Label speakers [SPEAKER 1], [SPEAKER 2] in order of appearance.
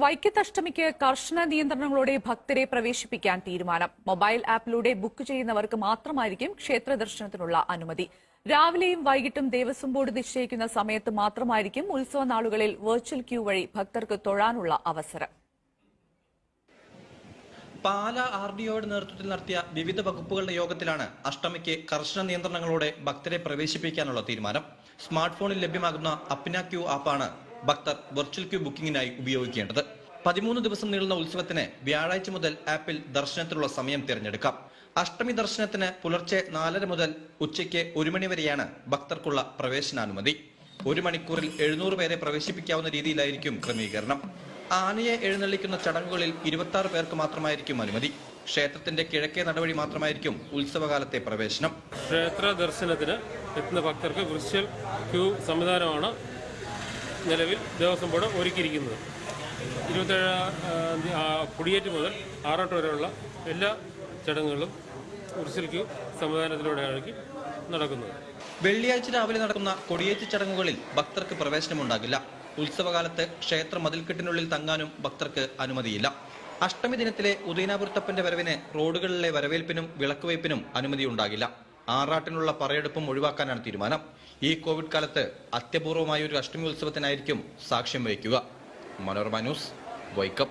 [SPEAKER 1] വൈക്കത്തഷ്ടമിക്ക് കർശന നിയന്ത്രണങ്ങളോടെ ഭക്തരെ പ്രവേശിപ്പിക്കാൻ തീരുമാനം. മൊബൈൽ ആപ്പിലൂടെ ബുക്ക് ചെയ്യുന്നവർക്ക് മാത്രമായിരിക്കും ക്ഷേത്ര ദർശനത്തിനുള്ള അനുമതി. രാവിലെയും വൈകിട്ടും ദേവസ്വം ബോർഡ് നിശ്ചയിക്കുന്ന സമയത്ത് മാത്രമായിരിക്കും ഉത്സവ നാളുകളിൽ വെർച്വൽ ക്യൂ വഴി ഭക്തർക്ക് തൊഴാനുള്ള അവസരം.
[SPEAKER 2] പാല RDOയുടെ നേതൃത്വത്തിൽ നടത്തിയ വിവിധ വകുപ്പുകളുടെ യോഗത്തിലാണ് അഷ്ടമിക്ക് കർശന നിയന്ത്രണങ്ങളോടെ ഭക്തരെ പ്രവേശിപ്പിക്കാനുള്ള തീരുമാനം. സ്മാർട്ട് ഫോണിൽ ലഭ്യമാകുന്ന അപ്ന ക്യൂ ആപ്പാണ് ഭക്തർ വെർച്വൽ ക്യൂ ബുക്കിംഗിനായി ഉപയോഗിക്കേണ്ടത്. 13 ദിവസം നീളുന്ന ഉത്സവത്തിന് വ്യാഴാഴ്ച മുതൽ ആപ്പിൽ ദർശനത്തിനുള്ള സമയം തിരഞ്ഞെടുക്കാം. അഷ്ടമി ദർശനത്തിന് പുലർച്ചെ 4:30 മുതൽ ഉച്ചയ്ക്ക് 1 മണി വരെയാണ് ഭക്തർക്കുള്ള പ്രവേശനാനുമതി. 1 മണിക്കൂറിൽ 700 പേരെ പ്രവേശിപ്പിക്കാവുന്ന രീതിയിലായിരിക്കും ക്രമീകരണം. ആനയെ എഴുന്നള്ളിക്കുന്ന ചടങ്ങുകളിൽ 26 പേർക്ക് മാത്രമായിരിക്കും അനുമതി. ക്ഷേത്രത്തിന്റെ കിഴക്കേ നടവഴി മാത്രമായിരിക്കും ഉത്സവകാലത്തെ പ്രവേശനം.
[SPEAKER 3] ക്ഷേത്ര ദർശനത്തിന് എത്തുന്ന ഭക്തർക്ക് വിർച്വൽ ക്യൂ സംവിധാനമാണ് നിലവിൽ ദേവസ്വം ബോർഡ് ഒരുക്കിയിരിക്കുന്നത്. 27 കൊടിയേറ്റ് മുതൽ ആറാട്ട് വരെയുള്ള എല്ലാ ചടങ്ങുകളും വിർച്വൽ ക്യൂ സംവിധാനത്തിലൂടെയാണ് നടക്കുന്നത്.
[SPEAKER 2] വെള്ളിയാഴ്ച രാവിലെ നടക്കുന്ന കൊടിയേറ്റ് ചടങ്ങുകളിൽ ഭക്തർക്ക് പ്രവേശനമുണ്ടാകില്ല. ഉത്സവകാലത്ത് ക്ഷേത്ര മതിൽക്കെട്ടിനുള്ളിൽ തങ്ങാനും ഭക്തർക്ക് അനുമതിയില്ല. അഷ്ടമി ദിനത്തിലെ ഉദയനാപുരത്തപ്പന്റെ വരവിന് റോഡുകളിലെ വരവേൽപ്പിനും വിളക്കുവയ്പ്പിനും അനുമതിയുണ്ടാകില്ല. ആറാട്ടിനുള്ള പറയെടുപ്പും ഒഴിവാക്കാനാണ് തീരുമാനം. ഈ കോവിഡ് കാലത്ത് അത്യപൂർവമായ ഒരു അഷ്ടമി ഉത്സവത്തിനായിരിക്കും സാക്ഷ്യം വഹിക്കുക. മനോരമ ന്യൂസ്, വൈക്കം.